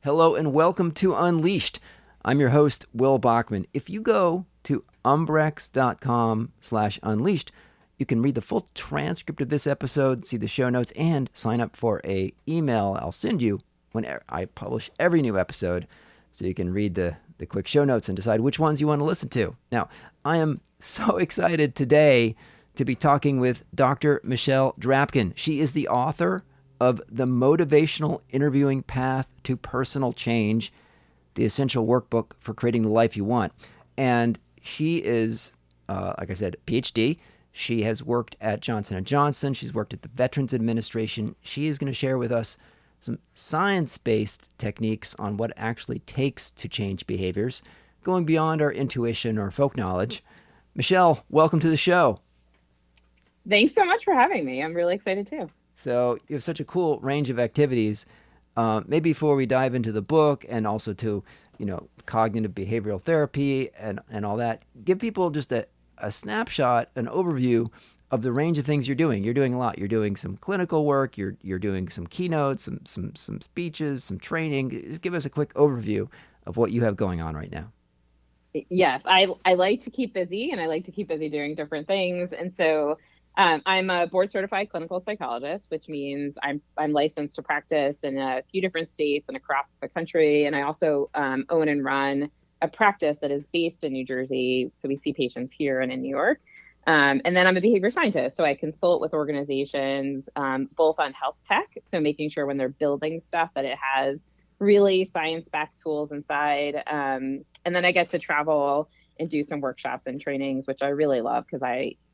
Hello and welcome to Unleashed. I'm your host, Will Bachman. If you go to umbrex.com/unleashed, you can read the full transcript of this episode, see the show notes, and sign up for a email I'll send you when I publish every new episode so you can read the quick show notes and decide which ones you want to listen to. Now, I am so excited today to be talking with Dr. Michelle Drapkin. She is the author of The Motivational Interviewing Path to Personal Change, the Essential Workbook for Creating the Life You Want. And she is, like I said, PhD. She has worked at Johnson & Johnson. She's worked at the Veterans Administration. She is going to share with us some science-based techniques on what it actually takes to change behaviors, going beyond our intuition or folk knowledge. Michelle, welcome to the show. Thanks so much for having me. I'm really excited too. So you have such a cool range of activities. Maybe before we dive into the book and also to, cognitive behavioral therapy and all that, give people just a snapshot, an overview of the range of things you're doing. You're doing a lot. You're doing some clinical work. You're doing some keynotes, some speeches, some training. Just give us a quick overview of what you have going on right now. Yes, I like to keep busy and I like to keep busy doing different things. And so I'm a board certified clinical psychologist, which means I'm licensed to practice in a few different states and across the country. And I also own and run a practice that is based in New Jersey. So we see patients here and in New York. And then I'm a behavior scientist. So I consult with organizations both on health tech. So making sure when they're building stuff that it has really science-backed tools inside. And then I get to travel and do some workshops and trainings, which I really love because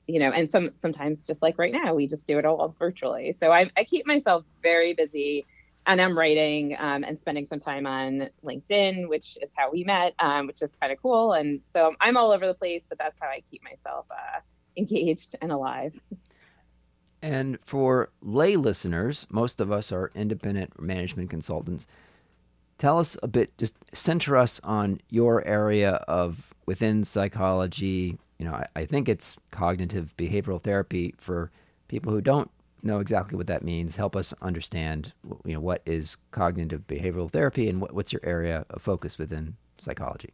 and sometimes just like right now, we just do it all virtually. So I keep myself very busy, and I'm writing and spending some time on LinkedIn, which is how we met, which is kind of cool. And so I'm all over the place, but that's how I keep myself engaged and alive. And for lay listeners, most of us are independent management consultants. Tell us a bit, just center us on your area of within psychology. I think it's cognitive behavioral therapy. For people who don't know exactly what that means, help us understand, what is cognitive behavioral therapy and what's your area of focus within psychology.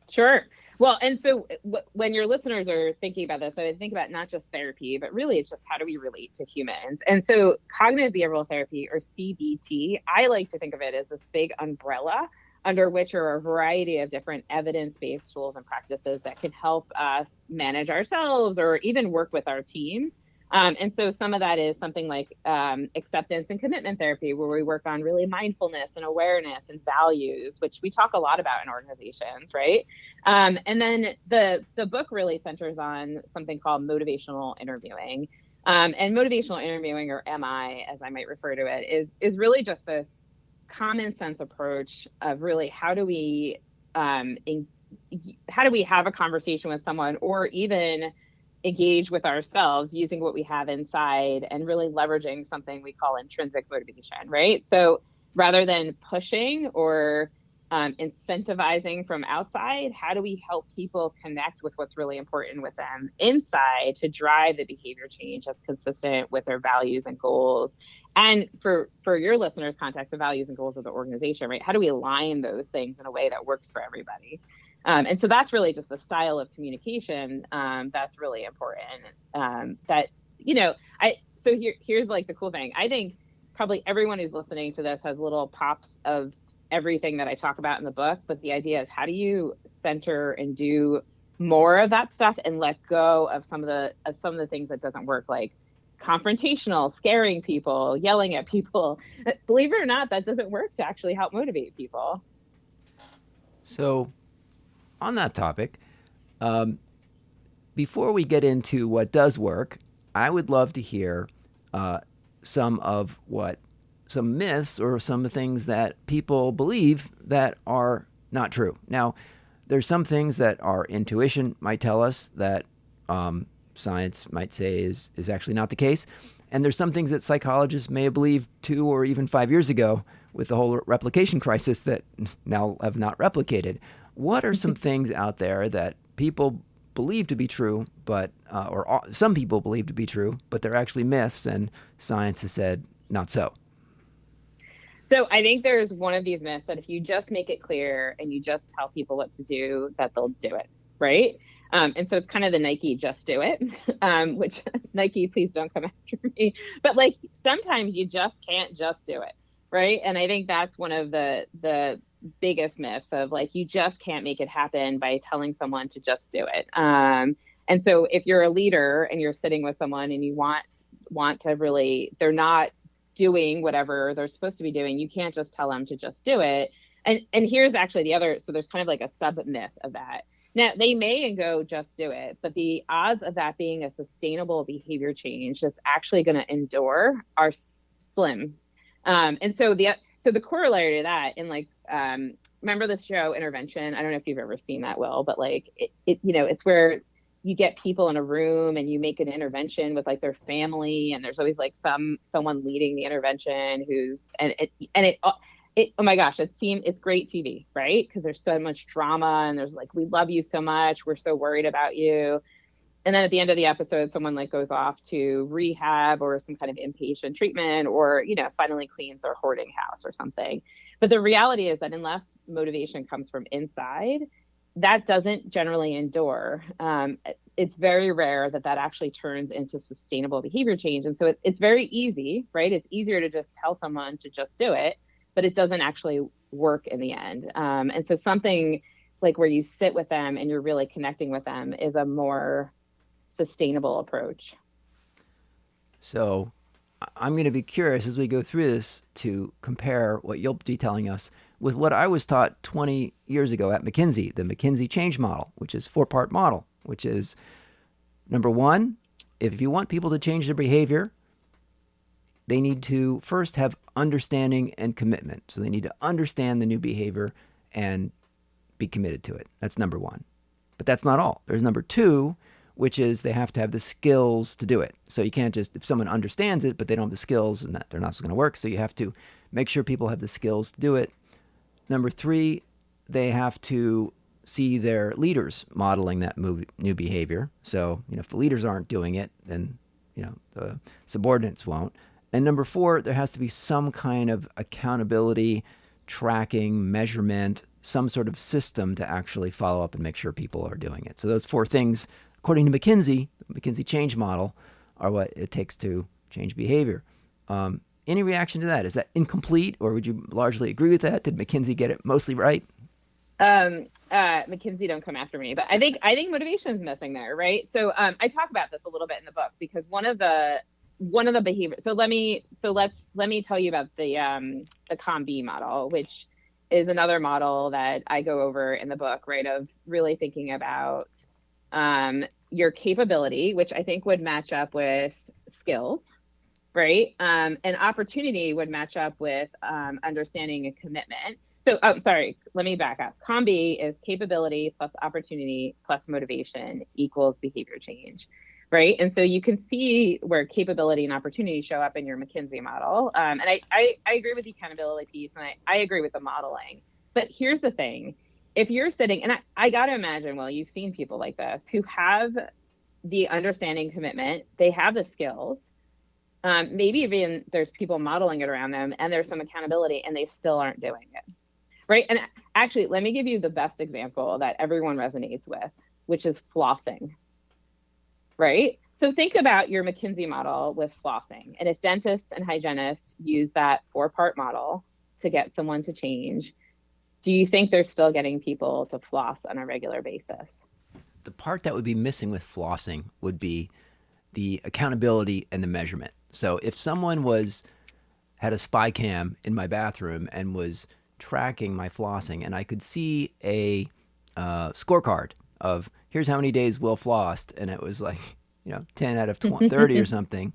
Sure. Well, and so when your listeners are thinking about this, I would think about not just therapy, but really it's just how do we relate to humans? And so cognitive behavioral therapy, or CBT, I like to think of it as this big umbrella under which are a variety of different evidence-based tools and practices that can help us manage ourselves or even work with our teams. And so some of that is something like acceptance and commitment therapy, where we work on really mindfulness and awareness and values, which we talk a lot about in organizations, right? And then the book really centers on something called motivational interviewing. And motivational interviewing, or MI, as I might refer to it, is really just this common sense approach of really how do we have a conversation with someone, or even engage with ourselves using what we have inside and really leveraging something we call intrinsic motivation, right? So rather than pushing or incentivizing from outside, how do we help people connect with what's really important with them inside to drive the behavior change that's consistent with their values and goals? And for your listeners' context, the values and goals of the organization, right? How do we align those things in a way that works for everybody? And so that's really just the style of communication that's really important. Here's like the cool thing. I think probably everyone who's listening to this has little pops of everything that I talk about in the book. But the idea is, how do you center and do more of that stuff and let go of some of the things that doesn't work, like confrontational, scaring people, yelling at people. Believe it or not, that doesn't work to actually help motivate people. So on that topic, before we get into what does work, I would love to hear some myths or some things that people believe that are not true. Now, there's some things that our intuition might tell us that science might say is actually not the case. And there's some things that psychologists may have believed 2 or even 5 years ago with the whole replication crisis that now have not replicated. What are some things out there that people believe to be true, but some people believe to be true, but they're actually myths, and science has said not so? So I think there's one of these myths that if you just make it clear and you just tell people what to do, that they'll do it, right? And so it's kind of the Nike just do it, which Nike, please don't come after me. But like sometimes you just can't just do it, right? And I think that's one of the biggest myths of like you just can't make it happen by telling someone to just do it. And so if you're a leader and you're sitting with someone and you want to really, they're not doing whatever they're supposed to be doing, you can't just tell them to just do it. And here's actually the other, so there's kind of like a sub myth of that. Now they may and go just do it, but the odds of that being a sustainable behavior change that's actually going to endure are slim. And so the corollary to that, and like remember this show Intervention? I don't know if you've ever seen that, Will, but like it's where you get people in a room and you make an intervention with like their family, and there's always like someone leading the intervention who's oh my gosh, it's great TV, right? Because there's so much drama and there's like, we love you so much, we're so worried about you. And then at the end of the episode, someone like goes off to rehab or some kind of inpatient treatment, or finally cleans their hoarding house or something. But the reality is that unless motivation comes from inside, that doesn't generally endure. It's very rare that actually turns into sustainable behavior change. And so it's very easy, right? It's easier to just tell someone to just do it, but it doesn't actually work in the end. And so something like where you sit with them and you're really connecting with them is a more sustainable approach. So I'm going to be curious as we go through this to compare what you'll be telling us with what I was taught 20 years ago at McKinsey, the McKinsey change model, which is 4-part model, which is number one, if you want people to change their behavior, they need to first have understanding and commitment. So they need to understand the new behavior and be committed to it. That's number one. But that's not all. There's number two, which is they have to have the skills to do it. So you can't just, if someone understands it, but they don't have the skills, and that they're not going to work. So you have to make sure people have the skills to do it. Number three, they have to see their leaders modeling that new behavior. So, if the leaders aren't doing it, then, the subordinates won't. And number four, there has to be some kind of accountability, tracking, measurement, some sort of system to actually follow up and make sure people are doing it. So those four things, according to McKinsey, the McKinsey change model, are what it takes to change behavior. Any reaction to that? Is that incomplete, or would you largely agree with that? Did McKinsey get it mostly right? McKinsey, don't come after me, but I think motivation is missing there, right? So I talk about this a little bit in the book, because one of the behaviors. So let me tell you about the COM-B model, which is another model that I go over in the book, right? Of really thinking about your capability, which I think would match up with skills, right? And opportunity would match up with understanding and commitment. So, sorry, let me back up. COM-B is capability plus opportunity plus motivation equals behavior change, right? And so you can see where capability and opportunity show up in your McKinsey model. And I agree with the accountability piece, and I agree with the modeling. But here's the thing. If you're sitting, and I got to imagine, well, you've seen people like this who have the understanding, commitment, they have the skills, maybe even there's people modeling it around them, and there's some accountability, and they still aren't doing it. Right. And actually, let me give you the best example that everyone resonates with, which is flossing. Right. So think about your McKinsey model with flossing. And if dentists and hygienists use that 4-part model to get someone to change, do you think they're still getting people to floss on a regular basis? The part that would be missing with flossing would be the accountability and the measurement. So if someone had a spy cam in my bathroom and was tracking my flossing, and I could see a scorecard of here's how many days Will flossed, and it was like 10 out of 30 or something,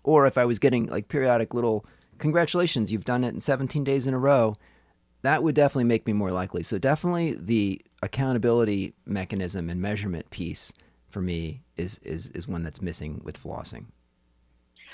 or if I was getting like periodic little congratulations, you've done it in 17 days in a row, that would definitely make me more likely. So definitely the accountability mechanism and measurement piece for me is one that's missing with flossing.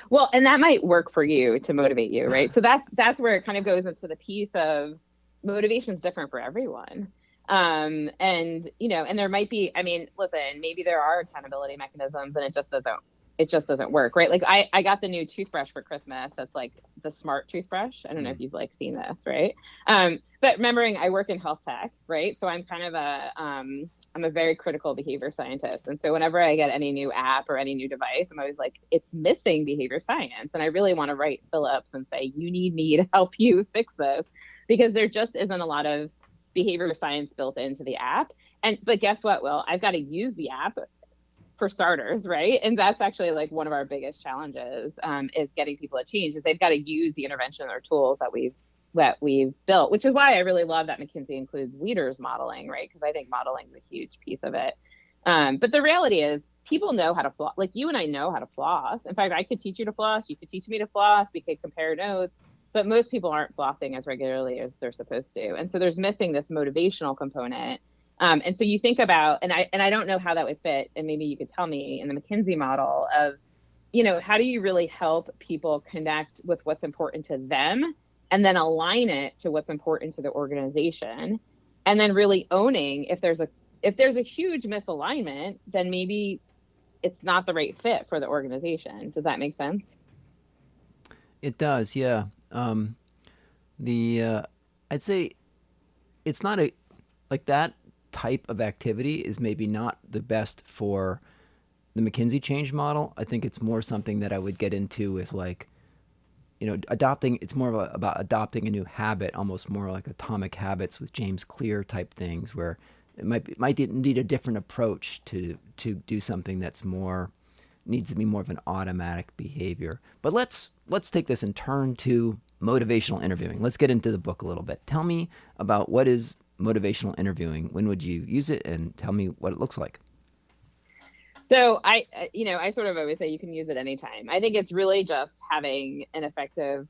Well, and that might work for you to motivate you, right? So that's where it kind of goes into the piece of motivation is different for everyone. And there might be, listen, maybe there are accountability mechanisms and it just doesn't it just doesn't work, right? Like I got the new toothbrush for Christmas. That's like the smart toothbrush. I don't know if you've like seen this, right? But remembering I work in health tech, right? So I'm kind of I'm a very critical behavior scientist. And so whenever I get any new app or any new device, I'm always like, it's missing behavior science. And I really want to write Phillips and say, you need me to help you fix this, because there just isn't a lot of behavior science built into the app. But guess what, Will? I've got to use the app for starters, right? And that's actually like one of our biggest challenges, is getting people to change, is they've got to use the intervention or tools that we've built, which is why I really love that McKinsey includes leaders modeling, right? Because I think modeling is a huge piece of it. But the reality is people know how to floss. Like you and I know how to floss. In fact, I could teach you to floss. You could teach me to floss. We could compare notes. But most people aren't flossing as regularly as they're supposed to. And so there's missing this motivational component. And so you think about, and I don't know how that would fit, and maybe you could tell me, in the McKinsey model of, how do you really help people connect with what's important to them and then align it to what's important to the organization, and then really owning if there's a huge misalignment, then maybe it's not the right fit for the organization. Does that make sense? It does, yeah. The I'd say it's not a like that type of activity is maybe not the best for the McKinsey change model. I think it's more something that I would get into with like, adopting. It's more about adopting a new habit, almost more like Atomic Habits with James Clear type things, where it might need a different approach to do something that's more needs to be more of an automatic behavior. But let's take this and turn to motivational interviewing. Let's get into the book a little bit. Tell me about what is motivational interviewing. When would you use it, and tell me what it looks like? So I sort of always say you can use it anytime. I think it's really just having an effective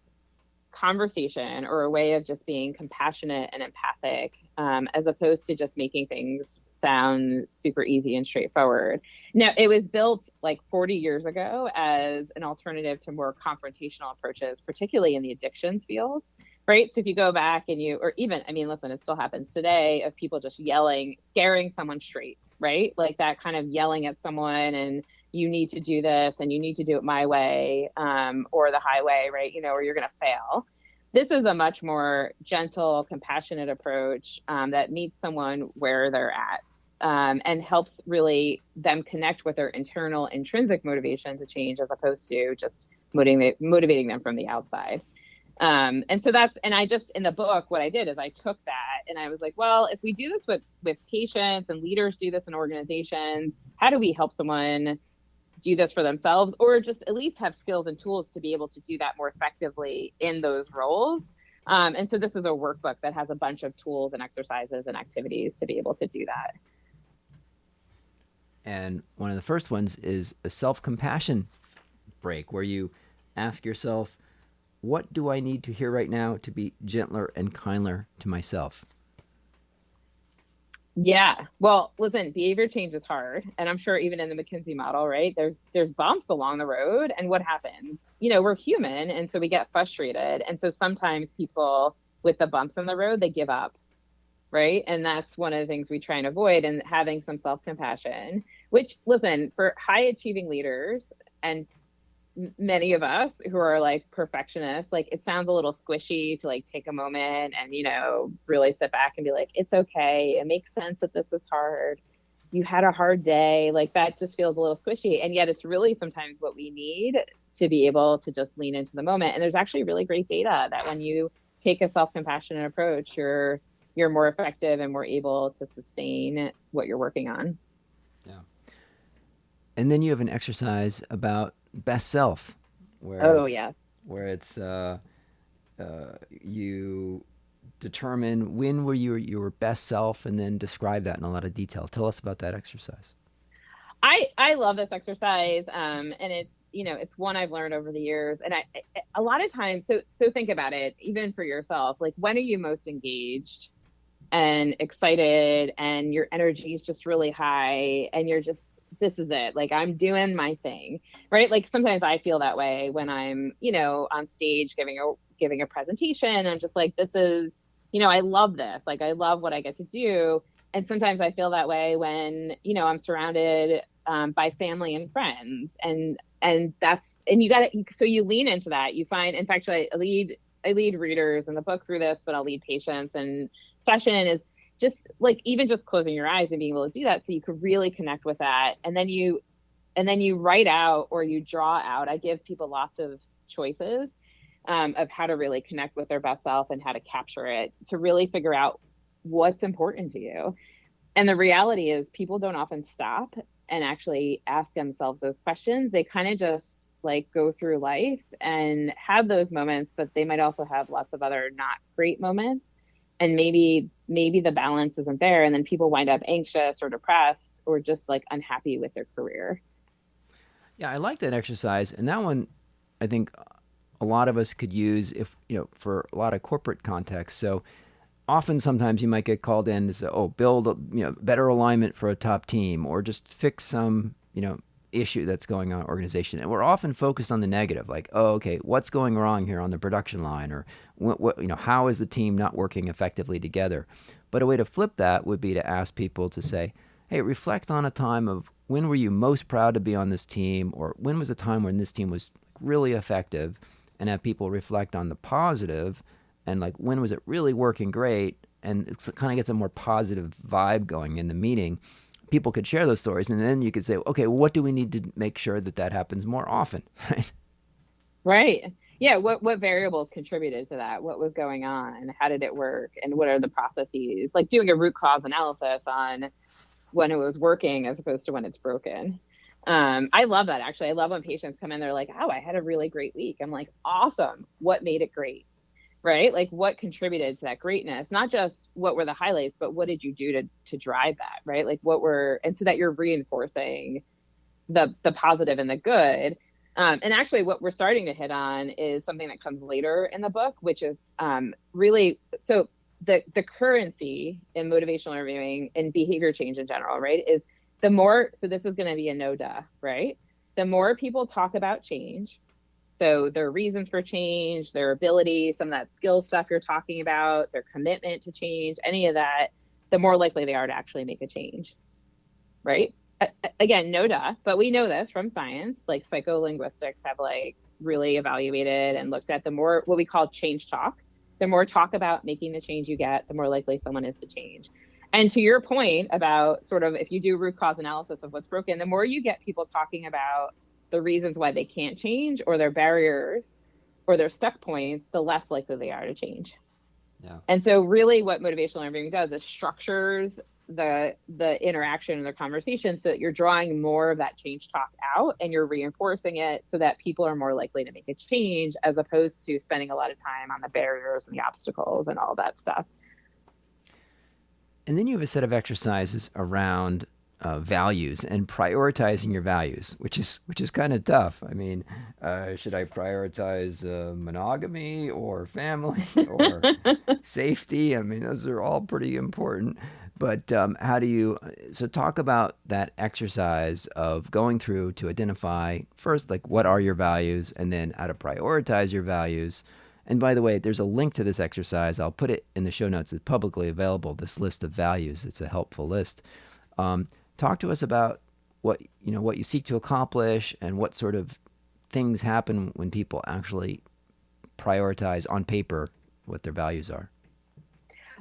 conversation, or a way of just being compassionate and empathic, as opposed to just making things sound super easy and straightforward. Now, it was built like 40 years ago as an alternative to more confrontational approaches, particularly in the addictions field, right? So if you go back and or even, I mean, listen, it still happens today, of people just yelling, scaring someone straight, right? Like that kind of yelling at someone, and you need to do this and you need to do it my way, or the highway, right? Or you're going to fail. This is a much more gentle, compassionate approach, that meets someone where they're at, and helps really them connect with their internal intrinsic motivation to change, as opposed to just motivating them from the outside. And so and I just, in the book, what I did is I took that and I was like, well, if we do this with patients, and leaders do this in organizations, how do we help someone do this for themselves, or just at least have skills and tools to be able to do that more effectively in those roles? And so this is a workbook that has a bunch of tools and exercises and activities to be able to do that. And one of the first ones is a self-compassion break, where you ask yourself, what do I need to hear right now to be gentler and kinder to myself? Yeah. Well, listen, behavior change is hard. And I'm sure even in the McKinsey model, right, there's bumps along the road. And what happens? We're human. And so we get frustrated. And so sometimes people with the bumps in the road, they give up. Right. And that's one of the things we try and avoid, and having some self-compassion, which, listen, for high achieving leaders and many of us who are like perfectionists, like it sounds a little squishy to like take a moment and, really sit back and be like, it's okay. It makes sense that this is hard. You had a hard day. Like that just feels a little squishy. And yet it's really sometimes what we need to be able to just lean into the moment. And there's actually really great data that when you take a self-compassionate approach, you're more effective and more able to sustain what you're working on. Yeah. And then you have an exercise about best self, where Oh, it's yeah. where it's you determine when were you your best self, and then describe that in a lot of detail. Tell us about that exercise. I love this exercise, and it's one I've learned over the years, and a lot of times, so think about it, even for yourself, like when are you most engaged and excited, and your energy is just really high, and you're just, this is it, like I'm doing my thing, right? Like sometimes I feel that way when I'm on stage giving a presentation. I'm just like, this is, I love this, like I love what I get to do. And sometimes I feel that way when, I'm surrounded by family and friends, and so you lean into that. You find, in fact, I lead readers in the book through this, but I'll lead patients, and session is just like, even just closing your eyes and being able to do that so you could really connect with that. And then you write out or you draw out. I give people lots of choices of how to really connect with their best self and how to capture it, to really figure out what's important to you. And the reality is, people don't often stop and actually ask themselves those questions. They kind of just like go through life and have those moments, but they might also have lots of other not great moments. And maybe the balance isn't there. And then people wind up anxious or depressed or just like unhappy with their career. Yeah, I like that exercise. And that one, I think a lot of us could use if, for a lot of corporate contexts. So often, sometimes you might get called in to say, oh, build, better alignment for a top team, or just fix some, issue that's going on in an organization. And we're often focused on the negative, like, oh, okay, what's going wrong here on the production line, or how is the team not working effectively together? But a way to flip that would be to ask people to say, hey, reflect on a time of when were you most proud to be on this team, or when was a time when this team was really effective, and have people reflect on the positive, and like when was it really working great, and it kind of gets a more positive vibe going in the meeting. People could share those stories, and then you could say, okay, well, what do we need to make sure that happens more often, right? Right. Yeah. What variables contributed to that? What was going on? How did it work? And what are the processes? Like doing a root cause analysis on when it was working as opposed to when it's broken. I love that, actually. I love when patients come in, they're like, oh, I had a really great week. I'm like, awesome. What made it great? Right? Like, what contributed to that greatness? Not just what were the highlights, but what did you do to drive that? Right? Like, and so that you're reinforcing the positive and the good. And actually, what we're starting to hit on is something that comes later in the book, which is really, so the currency in motivational interviewing and behavior change in general, right, is the more, so this is going to be a no duh, right? The more people talk about change, so their reasons for change, their ability, some of that skill stuff you're talking about, their commitment to change, any of that, the more likely they are to actually make a change, right? Again, no duh, but we know this from science. Like, psycholinguistics have like really evaluated and looked at the more what we call change talk. The more talk about making the change you get, the more likely someone is to change. And to your point about sort of, if you do root cause analysis of what's broken, the more you get people talking about the reasons why they can't change, or their barriers or their stuck points, the less likely they are to change. Yeah. And so really what motivational interviewing does is structures the interaction and the conversation so that you're drawing more of that change talk out, and you're reinforcing it so that people are more likely to make a change, as opposed to spending a lot of time on the barriers and the obstacles and all that stuff. And then you have a set of exercises around values and prioritizing your values, which is kind of tough. I mean, should I prioritize monogamy or family or safety? I mean, those are all pretty important. But how do you? So talk about that exercise of going through to identify first, like, what are your values, and then how to prioritize your values. And by the way, there's a link to this exercise. I'll put it in the show notes. It's publicly available, this list of values. It's a helpful list. Talk to us about what you seek to accomplish, and what sort of things happen when people actually prioritize on paper what their values are.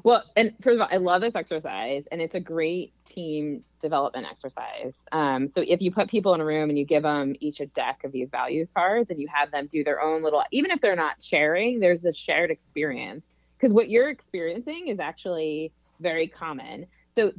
Well, and first of all, I love this exercise, and it's a great team development exercise. So if you put people in a room and you give them each a deck of these values cards, and you have them do their own little, even if they're not sharing, there's this shared experience, because what you're experiencing is actually very common. So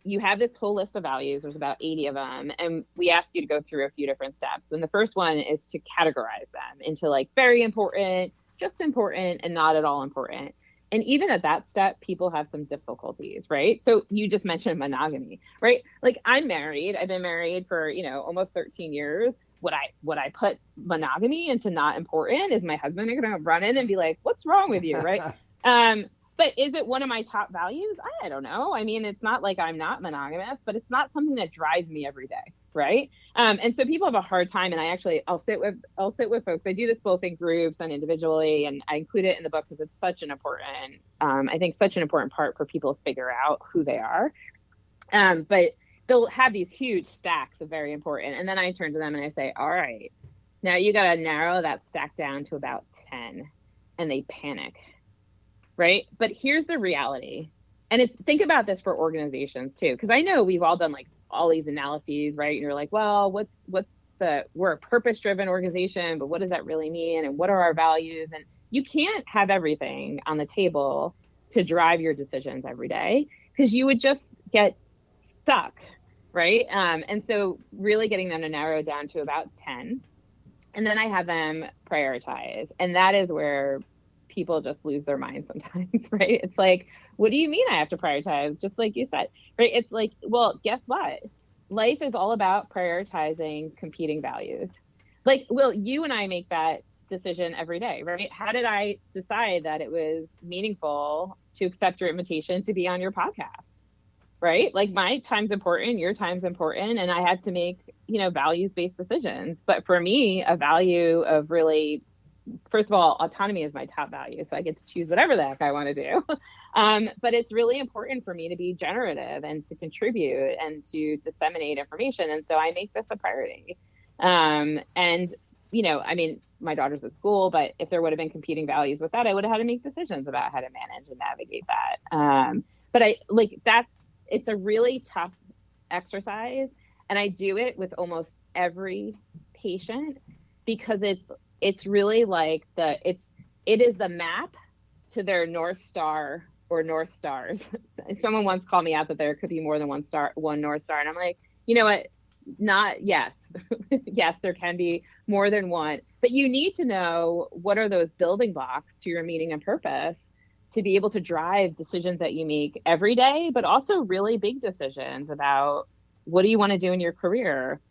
you have this whole list of values. There's about 80 of them, and we ask you to go through a few different steps. And the first one is to categorize them into like very important, just important, and not at all important. And even at that step, people have some difficulties, right? So you just mentioned monogamy, right? Like, I'm married. I've been married for, almost 13 years. Would I put monogamy into not important? Is my husband going to run in and be like, what's wrong with you, right? But is it one of my top values? I don't know. I mean, it's not like I'm not monogamous, but it's not something that drives me every day. right? And so people have a hard time, and I'll sit with folks. I do this both in groups and individually, and I include it in the book because it's such an important, I think, such an important part for people to figure out who they are. But they'll have these huge stacks of very important, and then I turn to them and I say, all right, now you got to narrow that stack down to about 10, and they panic, right? But here's the reality. And think about this for organizations too, because I know we've all done like all these analyses, right? And you're like, well, we're a purpose-driven organization, but what does that really mean? And what are our values? And you can't have everything on the table to drive your decisions every day, because you would just get stuck, right? And so really getting them to narrow down to about 10. And then I have them prioritize. And that is where people just lose their mind sometimes, right? It's like, what do you mean I have to prioritize? Just like you said, right? It's like, well, guess what? Life is all about prioritizing competing values. Like, Will, you and I make that decision every day, right? How did I decide that it was meaningful to accept your invitation to be on your podcast, right? Like, my time's important, your time's important, and I had to make, values-based decisions. But for me, a value of really, first of all, autonomy is my top value. So I get to choose whatever the heck I want to do. But it's really important for me to be generative and to contribute and to disseminate information. And so I make this a priority. And, my daughter's at school, but if there would have been competing values with that, I would have had to make decisions about how to manage and navigate that. But it's a really tough exercise. And I do it with almost every patient, because it's really like it is the map to their North Star or North Stars. Someone once called me out that there could be more than one North Star. And I'm like, you know what? Yes, there can be more than one, but you need to know what are those building blocks to your meaning and purpose to be able to drive decisions that you make every day, but also really big decisions about what do you want to do in your career?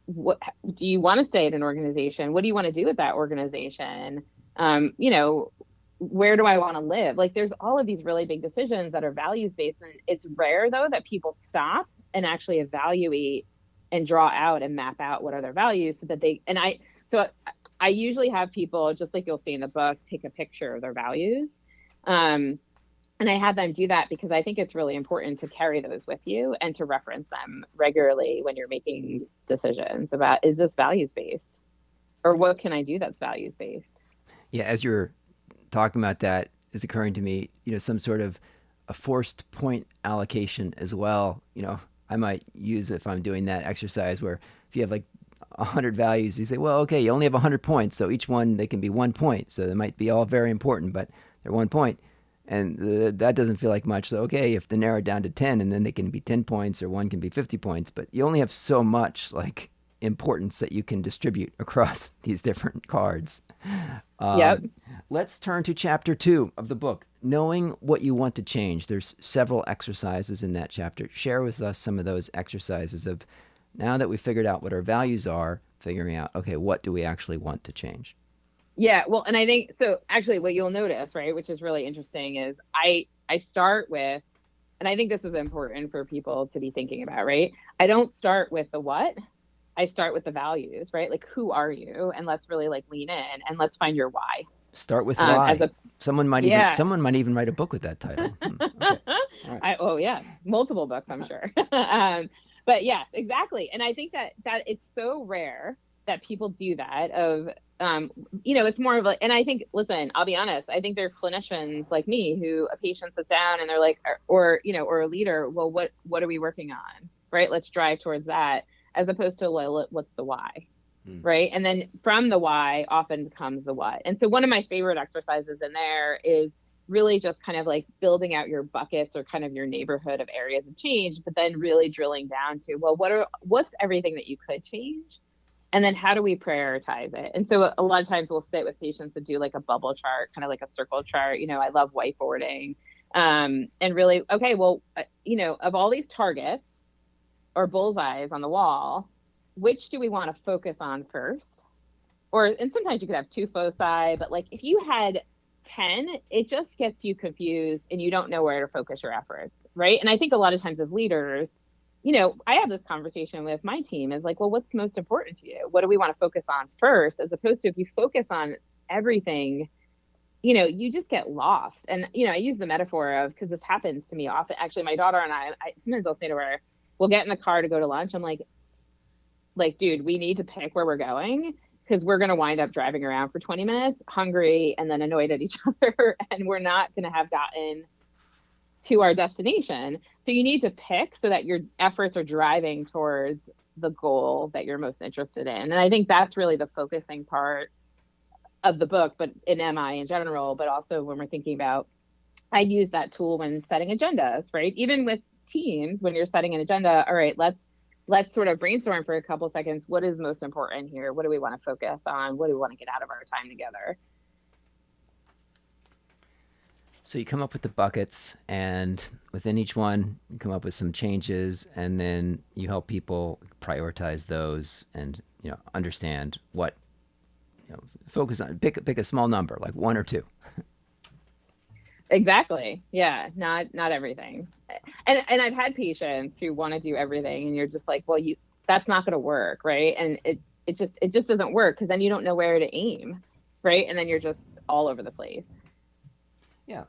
What do you want to stay at an organization? What do you want to do with that organization? Where do I want to live? Like, there's all of these really big decisions that are values based. And it's rare, though, that people stop and actually evaluate and draw out and map out what are their values, so I usually have people, just like you'll see in the book, take a picture of their values. And I have them do that because I think it's really important to carry those with you and to reference them regularly when you're making decisions about, is this values based, or what can I do that's values based? Yeah, as you're talking about that, is occurring to me, some sort of a forced point allocation as well. I might use, if I'm doing that exercise, where if you have like 100 values, you say, well, okay, you only have 100 points, so each one, they can be 1 point. So they might be all very important, but they're 1 point. And that doesn't feel like much. So, okay, if they narrow it down to 10, and then they can be 10 points, or one can be 50 points, but you only have so much like importance that you can distribute across these different cards. Yep. Let's turn to chapter 2 of the book, knowing what you want to change. There's several exercises in that chapter. Share with us some of those exercises of, now that we've figured out what our values are, figuring out, okay, what do we actually want to change? Yeah, well, and I think, so actually what you'll notice, right, which is really interesting, is I start with, and I think this is important for people to be thinking about, right? I don't start with the what, I start with the values, right? Like, who are you? And let's really like lean in and let's find your why. Start with why. Someone might even write a book with that title. Okay. Right. Yeah, multiple books, I'm sure. But yes, exactly. And I think that it's so rare that people do that. It's more of a, and I think, listen, I'll be honest, I think there are clinicians like me who a patient sits down and they're like, or a leader, well, what are we working on? Right? Let's drive towards that, as opposed to what's the why. Right. And then from the why often comes the what. And so one of my favorite exercises in there is really just kind of like building out your buckets or kind of your neighborhood of areas of change, but then really drilling down to, well, what's everything that you could change? And then how do we prioritize it? And so a lot of times we'll sit with patients and do like a bubble chart, kind of like a circle chart. I love whiteboarding, and really, okay, well, of all these targets or bullseyes on the wall, which do we want to focus on first? And sometimes you could have 2 foci, but like if you had 10, it just gets you confused and you don't know where to focus your efforts, right? And I think a lot of times as leaders, I have this conversation with my team is like, well, what's most important to you? What do we want to focus on first? As opposed to if you focus on everything, you just get lost. And, I use the metaphor of, because this happens to me often. Actually, my daughter and I sometimes I'll say to her, we'll get in the car to go to lunch. I'm like, dude, we need to pick where we're going because we're going to wind up driving around for 20 minutes, hungry and then annoyed at each other. And we're not going to have gotten to our destination. So you need to pick so that your efforts are driving towards the goal that you're most interested in. And I think that's really the focusing part of the book, but in MI in general, but also when we're thinking about, I use that tool when setting agendas, right? Even with teams, when you're setting an agenda, all right, let's sort of brainstorm for a couple of seconds. What is most important here? What do we want to focus on? What do we want to get out of our time together? So you come up with the buckets, and within each one, you come up with some changes, and then you help people prioritize those and understand what focus on. Pick a small number, like one or two. Exactly. Yeah. Not everything. And I've had patients who want to do everything, and you're just like, well, that's not going to work, right? And it just doesn't work because then you don't know where to aim, right? And then you're just all over the place. Yeah.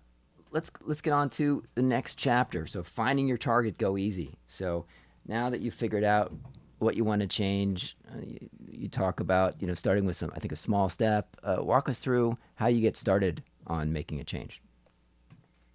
Let's get on to the next chapter. So finding your target, go easy. So now that you've figured out what you want to change, you talk about starting with some, I think, a small step. Walk us through how you get started on making a change.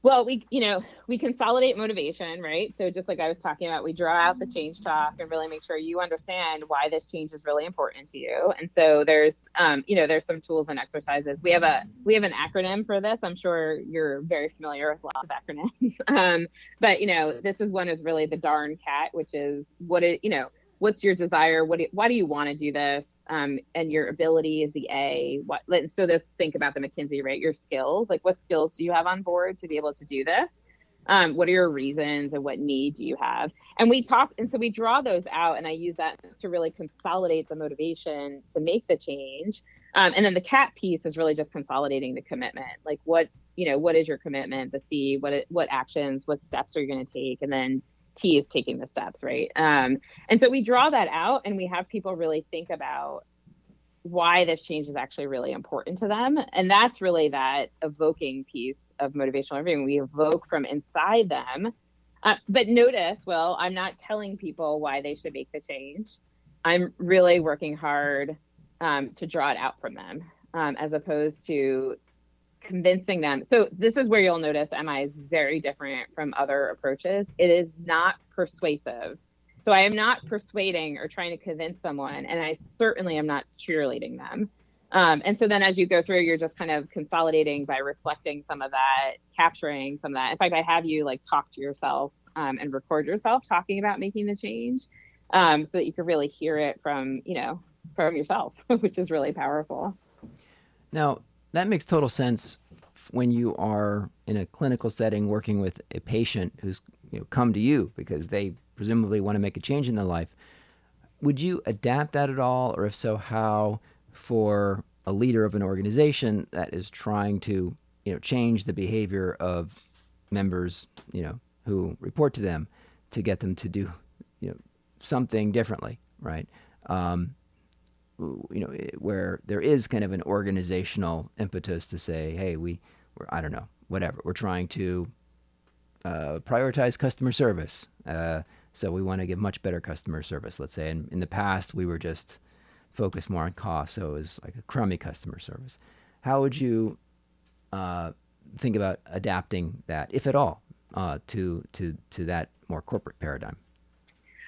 Well, we consolidate motivation, right? So just like I was talking about, we draw out the change chalk and really make sure you understand why this change is really important to you. And so there's some tools and exercises. We have an acronym for this. I'm sure you're very familiar with lots of acronyms. But this is one is really the darn cat, which is what's your desire? Why do you want to do this? And your ability is the A. So this, think about the McKinsey, right? Your skills, like what skills do you have on board to be able to do this? What are your reasons and what need do you have? And so we draw those out, and I use that to really consolidate the motivation to make the change. And then the CAT piece is really just consolidating the commitment. Like what is your commitment? The C, what actions, what steps are you going to take? And then T is taking the steps, right? And so we draw that out, and we have people really think about why this change is actually really important to them. And that's really that evoking piece of motivational interviewing. We evoke from inside them. But notice, well, I'm not telling people why they should make the change. I'm really working hard to draw it out from them, as opposed to convincing them. So this is where you'll notice MI is very different from other approaches. It is not persuasive. So I am not persuading or trying to convince someone, and I certainly am not cheerleading them. And so then as you go through, you're just kind of consolidating by reflecting some of that, capturing some of that. In fact, I have you like talk to yourself and record yourself talking about making the change, so that you can really hear it from yourself, which is really powerful. Now, that makes total sense when you are in a clinical setting working with a patient who's come to you because they presumably want to make a change in their life. Would you adapt that at all, or if so, how, for a leader of an organization that is trying to change the behavior of members who report to them to get them to do something differently, right? Where there is kind of an organizational impetus to say, hey, we're I don't know, whatever. We're trying to prioritize customer service. So we want to give much better customer service, let's say. And in the past, we were just focused more on cost. So it was like a crummy customer service. How would you think about adapting that, if at all, to that more corporate paradigm?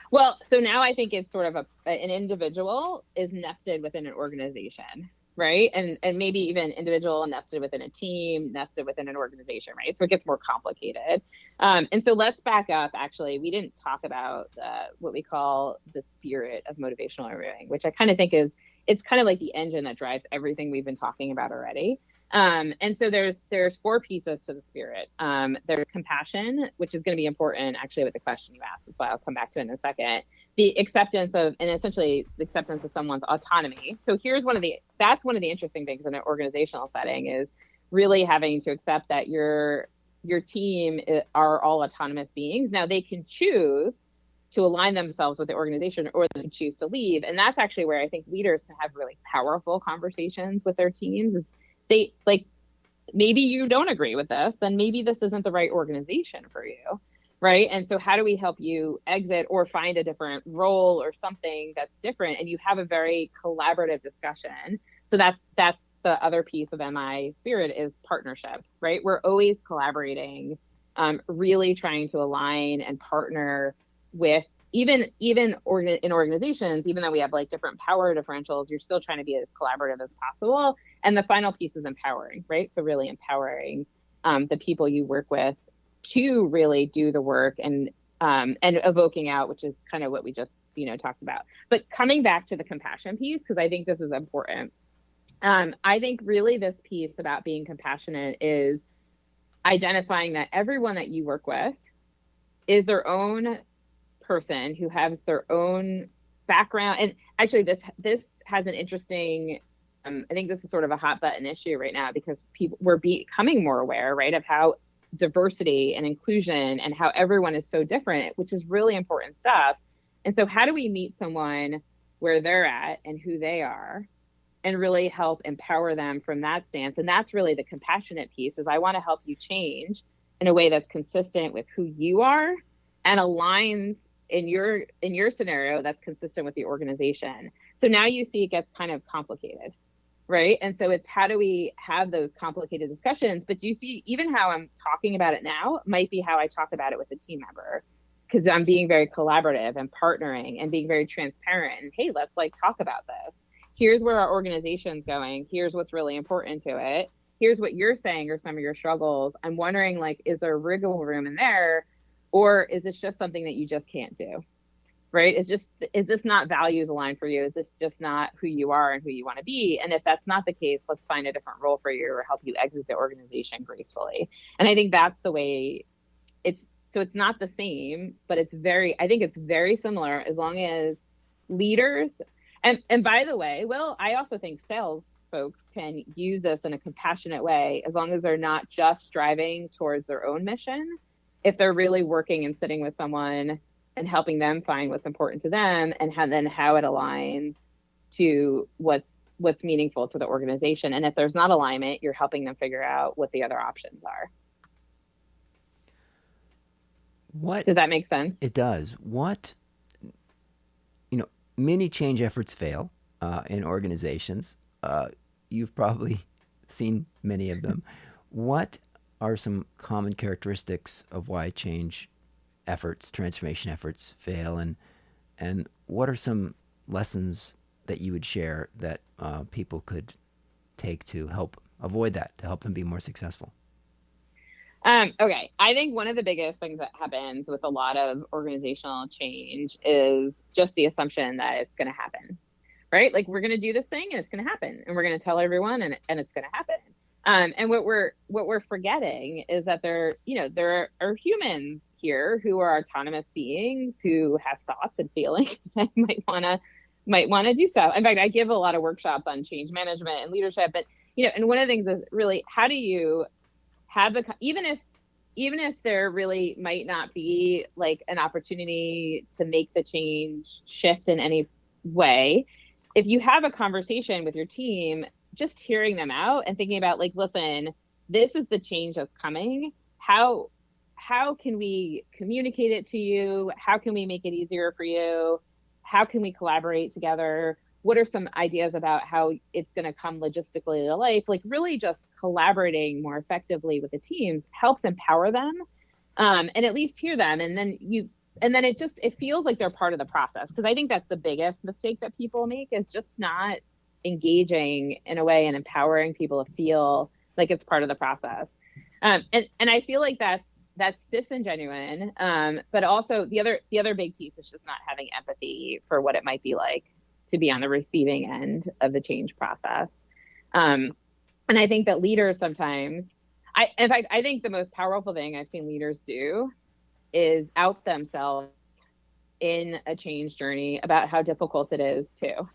Well, so now I think it's sort of an individual is nested within an organization, right? And maybe even individual nested within a team, nested within an organization, right? So it gets more complicated. And so let's back up. Actually, we didn't talk about what we call the spirit of motivational interviewing, which I kind of think it's kind of like the engine that drives everything we've been talking about already. And so there's four pieces to the spirit. There's compassion, which is going to be important actually with the question you asked. That's why I'll come back to it in a second. The acceptance of, and essentially the acceptance of someone's autonomy. So that's one of the interesting things in an organizational setting is really having to accept that your team are all autonomous beings. Now they can choose to align themselves with the organization, or they choose to leave. And that's actually where I think leaders can have really powerful conversations with their teams. Is they like, maybe you don't agree with this, then maybe this isn't the right organization for you. Right. And so how do we help you exit or find a different role or something that's different? And you have a very collaborative discussion. So that's the other piece of MI spirit, is partnership, right? We're always collaborating, really trying to align and partner with, in organizations, even though we have like different power differentials, you're still trying to be as collaborative as possible. And the final piece is empowering, right? So really empowering the people you work with to really do the work, and evoking out, which is kind of what we just talked about. But coming back to the compassion piece, because I think this is important. I think really this piece about being compassionate is identifying that everyone that you work with is their own person who has their own background. And actually this has an interesting, I think this is sort of a hot button issue right now, because we're becoming more aware, right, of how diversity and inclusion and how everyone is so different, which is really important stuff. And so how do we meet someone where they're at and who they are, and really help empower them from that stance? And that's really the compassionate piece, is I want to help you change in a way that's consistent with who you are and aligns in your scenario that's consistent with the organization. So now you see it gets kind of complicated, right? And so it's, how do we have those complicated discussions? But do you see, even how I'm talking about it now might be how I talk about it with a team member, because I'm being very collaborative and partnering and being very transparent. And hey, let's like talk about this. Here's where our organization's going. Here's what's really important to it. Here's what you're saying are some of your struggles. I'm wondering, like, is there wiggle room in there? Or is this just something that you just can't do? Right? Is this not values aligned for you? Is this just not who you are and who you want to be? And if that's not the case, let's find a different role for you, or help you exit the organization gracefully. And I think that's the way it's not the same, but I think it's very similar, as long as leaders, and by the way, I also think sales folks can use this in a compassionate way, as long as they're not just striving towards their own mission. If they're really working and sitting with someone and helping them find what's important to them, and how it aligns to what's meaningful to the organization. And if there's not alignment, you're helping them figure out what the other options are. Does that make sense? It does. Many change efforts fail in organizations. You've probably seen many of them. What are some common characteristics of why change efforts, transformation efforts fail, and what are some lessons that you would share that people could take to help avoid that, to help them be more successful? Okay. I think one of the biggest things that happens with a lot of organizational change is just the assumption that it's going to happen, right? Like, we're going to do this thing and it's going to happen, and we're going to tell everyone, and it's going to happen. And what we're forgetting is that there are humans here who are autonomous beings who have thoughts and feelings and might want to do stuff. In fact, I give a lot of workshops on change management and leadership, but and one of the things is really, how do you have even if there really might not be like an opportunity to make the change shift in any way, if you have a conversation with your team, just hearing them out and thinking about, like, listen, this is the change that's coming. How can we communicate it to you? How can we make it easier for you? How can we collaborate together? What are some ideas about how it's going to come logistically to life? Like, really just collaborating more effectively with the teams helps empower them, and at least hear them. And then it feels like they're part of the process. Because I think that's the biggest mistake that people make, is just not engaging in a way and empowering people to feel like it's part of the process. And I feel like that's disingenuous. But also the other big piece is just not having empathy for what it might be like to be on the receiving end of the change process. And I think that leaders sometimes, in fact, I think the most powerful thing I've seen leaders do is out themselves in a change journey about how difficult it is too.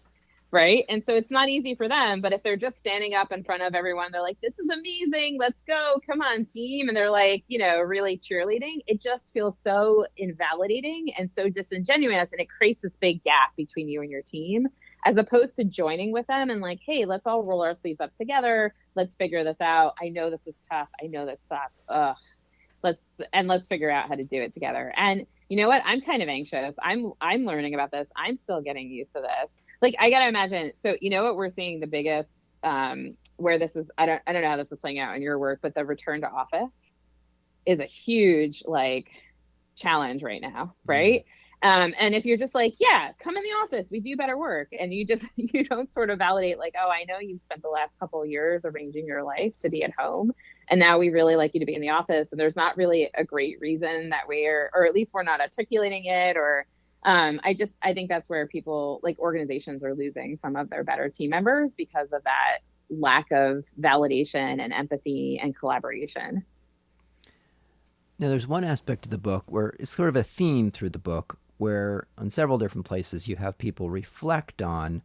right? And so it's not easy for them, but if they're just standing up in front of everyone, they're like, this is amazing, let's go, come on team, and they're like, really cheerleading, it just feels so invalidating and so disingenuous, and it creates this big gap between you and your team, as opposed to joining with them and like, hey, let's all roll our sleeves up together, let's figure this out, I know this is tough, I know this sucks, let's figure out how to do it together. And you know what, I'm kind of anxious, I'm learning about this, I'm still getting used to this. Like, I gotta imagine, so what we're seeing the biggest, where this is, I don't know how this is playing out in your work, but the return to office is a huge like challenge right now, right? And if you're just like, yeah, come in the office, we do better work, and you just you don't sort of validate like, oh, I know you've spent the last couple of years arranging your life to be at home, and now we really like you to be in the office, and there's not really a great reason that we're, or at least we're not articulating it, or I think that's where people, like organizations, are losing some of their better team members because of that lack of validation and empathy and collaboration. Now, there's one aspect of the book where it's sort of a theme through the book where on several different places you have people reflect on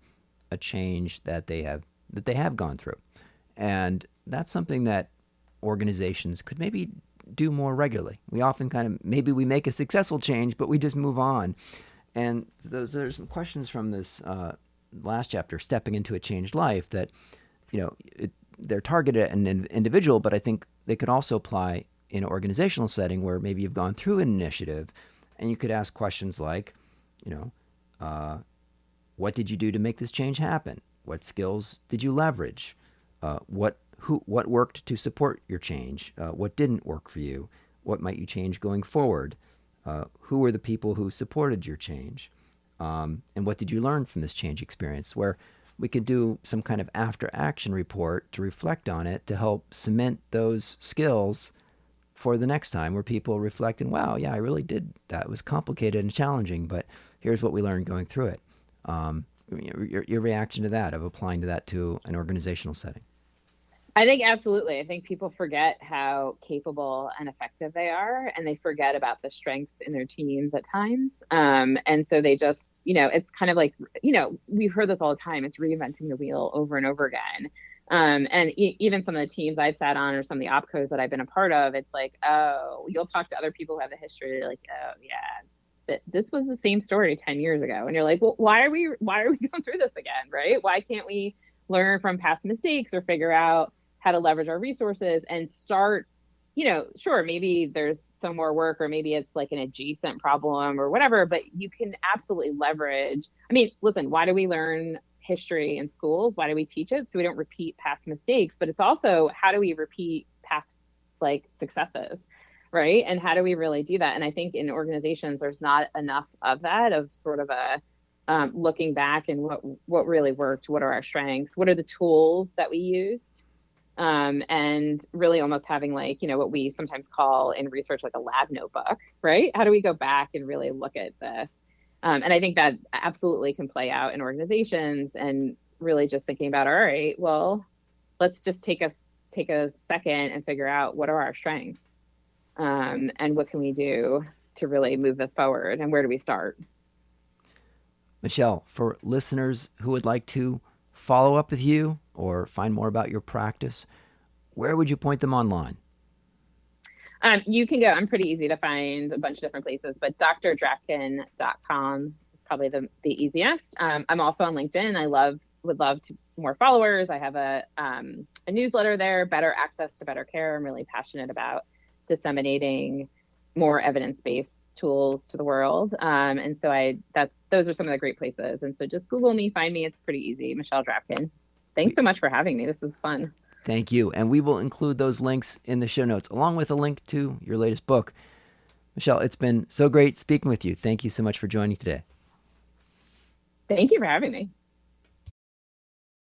a change that they have gone through. And that's something that organizations could maybe do more regularly. We often maybe we make a successful change, but we just move on. And there's some questions from this last chapter, Stepping into a Changed Life, that, they're targeted at an individual, but I think they could also apply in an organizational setting where maybe you've gone through an initiative, and you could ask questions like, what did you do to make this change happen? What skills did you leverage? What worked to support your change? What didn't work for you? What might you change going forward? Who were the people who supported your change? And what did you learn from this change experience? Where we could do some kind of after action report to reflect on it, to help cement those skills for the next time, where people reflect and, wow, yeah, I really did that. It was complicated and challenging, but here's what we learned going through it. Your reaction to that, of applying to that to an organizational setting? I think absolutely. I think people forget how capable and effective they are, and they forget about the strengths in their teams at times. And so they just, it's kind of like, we've heard this all the time. It's reinventing the wheel over and over again. And even some of the teams I've sat on, or some of the opcos that I've been a part of, it's like, oh, you'll talk to other people who have a history, like, oh yeah, this was the same story 10 years ago. And you're like, well, why are we going through this again? Right? Why can't we learn from past mistakes, or figure out how to leverage our resources and start, sure, maybe there's some more work, or maybe it's like an adjacent problem or whatever, but you can absolutely leverage. I mean, listen, why do we learn history in schools? Why do we teach it? So we don't repeat past mistakes, but it's also, how do we repeat past like successes, right? And how do we really do that? And I think in organizations, there's not enough of that, of sort of a looking back and what really worked, what are our strengths, what are the tools that we used, and really almost having like, what we sometimes call in research like a lab notebook, right? How do we go back and really look at this? And I think that absolutely can play out in organizations, and really just thinking about, all right, well, let's just take a second and figure out what are our strengths, and what can we do to really move this forward, and where do we start? Michelle, for listeners who would like to follow up with you or find more about your practice, where would you point them online? You can go, I'm pretty easy to find a bunch of different places, but drdrapkin.com is probably the easiest. I'm also on LinkedIn. Would love to more followers. I have a newsletter there, Better Access to Better Care. I'm really passionate about disseminating more evidence-based tools to the world. And so those are some of the great places. And so just Google me, find me. It's pretty easy. Michelle Drapkin. Thanks so much for having me. This was fun. Thank you. And we will include those links in the show notes, along with a link to your latest book. Michelle, it's been so great speaking with you. Thank you so much for joining today. Thank you for having me.